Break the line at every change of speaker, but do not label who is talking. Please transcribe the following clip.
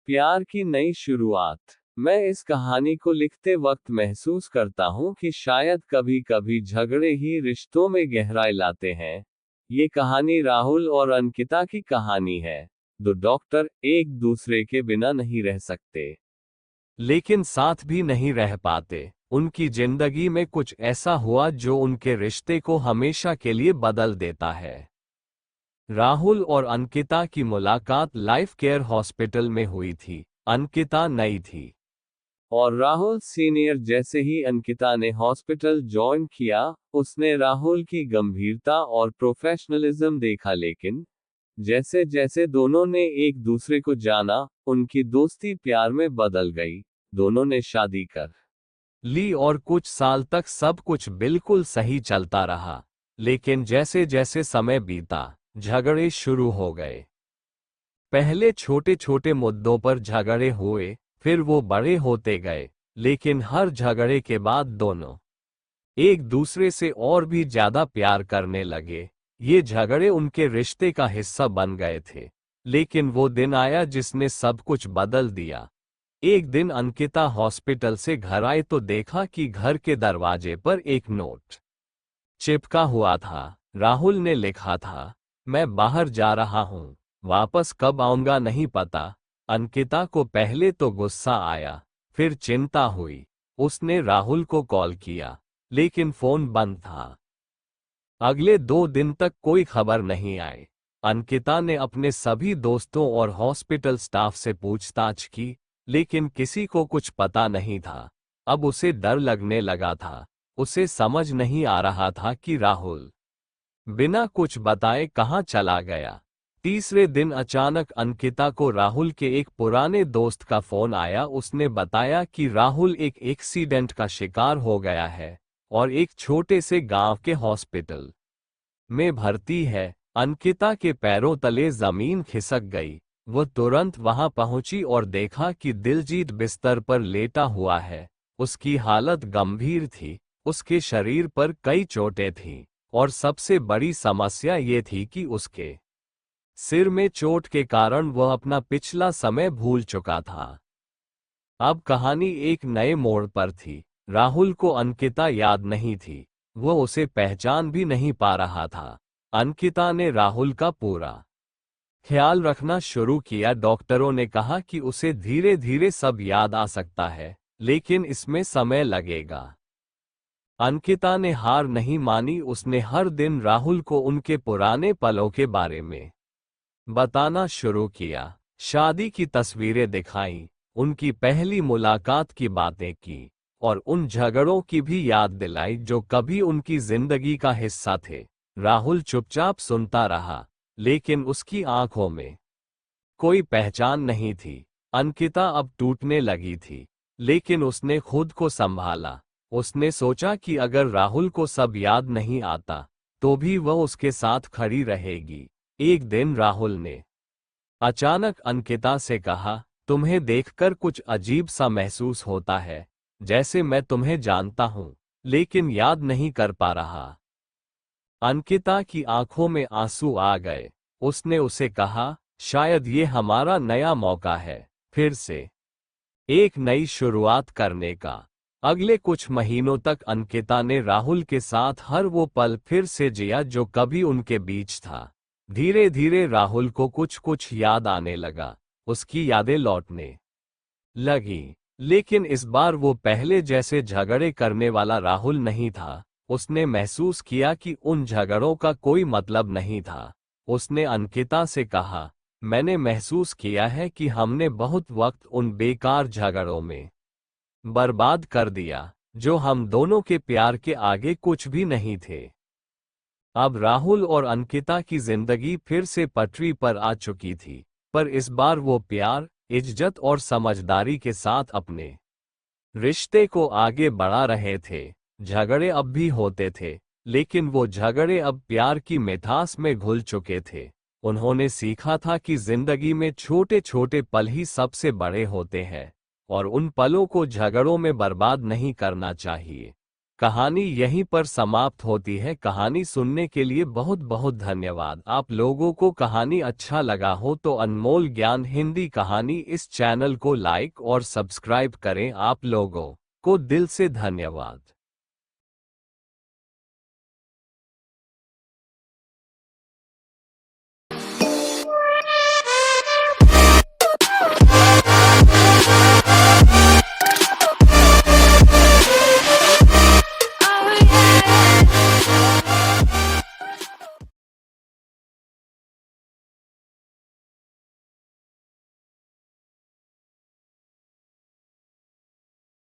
प्यार की नई शुरुआत। मैं इस कहानी को लिखते वक्त महसूस करता हूँ कि शायद कभी कभी झगड़े ही रिश्तों में गहराई लाते हैं। ये कहानी राहुल और अंकिता की कहानी है। दो डॉक्टर एक दूसरे के बिना नहीं रह सकते,
लेकिन साथ भी नहीं रह पाते। उनकी जिंदगी में कुछ ऐसा हुआ जो उनके रिश्ते को हमेशा के लिए बदल देता है। राहुल और अंकिता की मुलाकात लाइफ केयर हॉस्पिटल में हुई थी। अंकिता नई थी
और राहुल सीनियर। जैसे ही अंकिता ने हॉस्पिटल ज्वाइन किया, उसने राहुल की गंभीरता और प्रोफेशनलिज्म देखा, लेकिन जैसे जैसे दोनों ने एक दूसरे को जाना, उनकी दोस्ती प्यार में बदल गई। दोनों ने शादी कर
ली और कुछ साल तक सब कुछ बिल्कुल सही चलता रहा। लेकिन जैसे जैसे समय बीता, झगड़े शुरू हो गए। पहले छोटे छोटे मुद्दों पर झगड़े हुए, फिर वो बड़े होते गए। लेकिन हर झगड़े के बाद दोनों एक दूसरे से और भी ज्यादा प्यार करने लगे। ये झगड़े उनके रिश्ते का हिस्सा बन गए थे। लेकिन वो दिन आया जिसने सब कुछ बदल दिया। एक दिन अंकिता हॉस्पिटल से घर आई तो देखा कि घर के दरवाजे पर एक नोट चिपका हुआ था। राहुल ने लिखा था, मैं बाहर जा रहा हूँ, वापस कब आऊंगा नहीं पता। अंकिता को पहले तो गुस्सा आया, फिर चिंता हुई। उसने राहुल को कॉल किया, लेकिन फोन बंद था। अगले 2 दिन तक कोई खबर नहीं आई। अंकिता ने अपने सभी दोस्तों और हॉस्पिटल स्टाफ से पूछताछ की, लेकिन किसी को कुछ पता नहीं था। अब उसे डर लगने लगा था। उसे समझ नहीं आ रहा था कि राहुल बिना कुछ बताए कहाँ चला गया। तीसरे दिन अचानक अंकिता को राहुल के एक पुराने दोस्त का फोन आया। उसने बताया कि राहुल एक एक्सीडेंट का शिकार हो गया है और एक छोटे से गांव के हॉस्पिटल में भर्ती है। अंकिता के पैरों तले जमीन खिसक गई। वह तुरंत वहां पहुंची और देखा कि दिलजीत बिस्तर पर लेटा हुआ है। उसकी हालत गंभीर थी। उसके शरीर पर कई चोटें थीं और सबसे बड़ी समस्या ये थी कि उसके सिर में चोट के कारण वह अपना पिछला समय भूल चुका था। अब कहानी एक नए मोड़ पर थी। राहुल को अंकिता याद नहीं थी। वह उसे पहचान भी नहीं पा रहा था। अंकिता ने राहुल का पूरा ख्याल रखना शुरू किया। डॉक्टरों ने कहा कि उसे धीरे धीरे सब याद आ सकता है, लेकिन इसमें समय लगेगा। अंकिता ने हार नहीं मानी। उसने हर दिन राहुल को उनके पुराने पलों के बारे में बताना शुरू किया। शादी की तस्वीरें दिखाई, उनकी पहली मुलाकात की बातें की और उन झगड़ों की भी याद दिलाई जो कभी उनकी जिंदगी का हिस्सा थे। राहुल चुपचाप सुनता रहा, लेकिन उसकी आंखों में कोई पहचान नहीं थी। अंकिता अब टूटने लगी थी, लेकिन उसने खुद को संभाला। उसने सोचा कि अगर राहुल को सब याद नहीं आता, तो भी वह उसके साथ खड़ी रहेगी। एक दिन राहुल ने अचानक अंकिता से कहा, तुम्हें देखकर कुछ अजीब सा महसूस होता है, जैसे मैं तुम्हें जानता हूं, लेकिन याद नहीं कर पा रहा। अंकिता की आंखों में आंसू आ गए। उसने उसे कहा, शायद ये हमारा नया मौका है, फिर से एक नई शुरुआत करने का। अगले कुछ महीनों तक अंकिता ने राहुल के साथ हर वो पल फिर से जिया जो कभी उनके बीच था। धीरे धीरे राहुल को कुछ कुछ याद आने लगा। उसकी यादें लौटने लगी, लेकिन इस बार वो पहले जैसे झगड़े करने वाला राहुल नहीं था। उसने महसूस किया कि उन झगड़ों का कोई मतलब नहीं था। उसने अंकिता से कहा, मैंने महसूस किया है कि हमने बहुत वक्त उन बेकार झगड़ों में बर्बाद कर दिया, जो हम दोनों के प्यार के आगे कुछ भी नहीं थे। अब राहुल और अंकिता की जिंदगी फिर से पटरी पर आ चुकी थी, पर इस बार वो प्यार, इज्जत और समझदारी के साथ अपने रिश्ते को आगे बढ़ा रहे थे। झगड़े अब भी होते थे, लेकिन वो झगड़े अब प्यार की मिठास में घुल चुके थे। उन्होंने सीखा था कि जिंदगी में छोटे छोटे पल ही सबसे बड़े होते हैं और उन पलों को झगड़ों में बर्बाद नहीं करना चाहिए। कहानी यहीं पर समाप्त होती है। कहानी सुनने के लिए बहुत बहुत धन्यवाद। आप लोगों को कहानी अच्छा लगा हो तो अनमोल ज्ञान हिंदी कहानी इस चैनल को लाइक और सब्सक्राइब करें। आप लोगों को दिल से धन्यवाद।